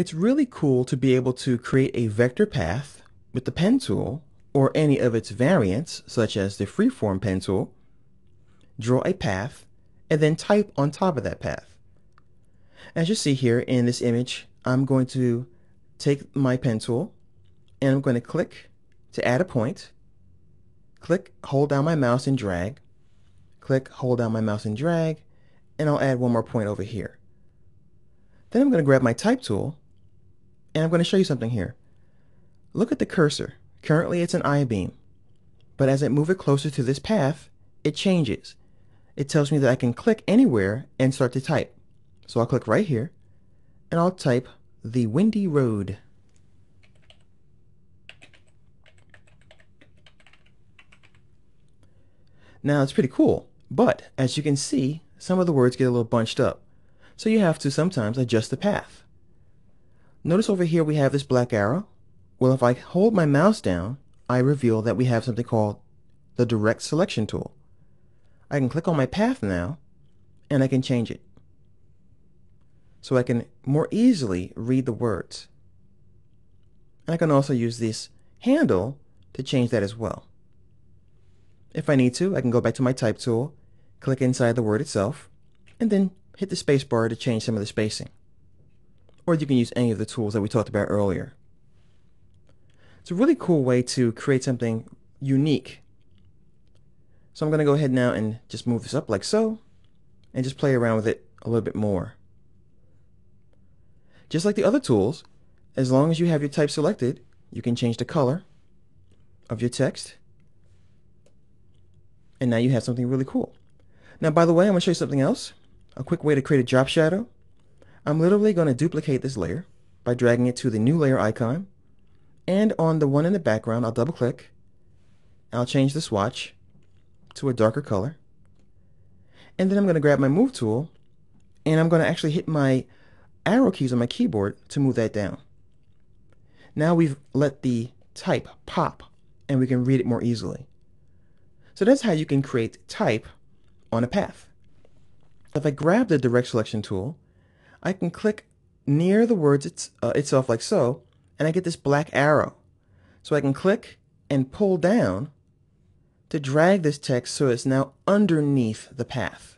It's really cool to be able to create a vector path with the pen tool or any of its variants, such as the freeform pen tool, draw a path, and then type on top of that path. As you see here in this image, I'm going to take my pen tool and I'm going to click to add a point, click, hold down my mouse and drag, click, hold down my mouse and drag, and I'll add one more point over here. Then I'm going to grab my type tool and I'm going to show you something here. Look at the cursor. Currently it's an I-beam, but as I move it closer to this path, it changes. It tells me that I can click anywhere and start to type. So I'll click right here and I'll type the windy road. Now it's pretty cool, but as you can see, some of the words get a little bunched up. So you have to sometimes adjust the path. Notice over here we have this black arrow. Well, if I hold my mouse down, I reveal that we have something called the direct selection tool. I can click on my path now and I can change it. So I can more easily read the words. And I can also use this handle to change that as well. If I need to, I can go back to my type tool, click inside the word itself, and then hit the space bar to change some of the spacing. Or you can use any of the tools that we talked about earlier. It's a really cool way to create something unique. So I'm going to go ahead now and just move this up like so, and just play around with it a little bit more. Just like the other tools, as long as you have your type selected, you can change the color of your text. And now you have something really cool. Now, by the way, I'm going to show you something else. A quick way to create a drop shadow. I'm literally going to duplicate this layer by dragging it to the new layer icon. And on the one in the background, I'll double click. I'll change the swatch to a darker color. And then I'm going to grab my move tool and I'm going to actually hit my arrow keys on my keyboard to move that down. Now we've let the type pop and we can read it more easily. So that's how you can create type on a path. If I grab the direct selection tool, I can click near the words itself like so, and I get this black arrow. So I can click and pull down to drag this text so it's now underneath the path.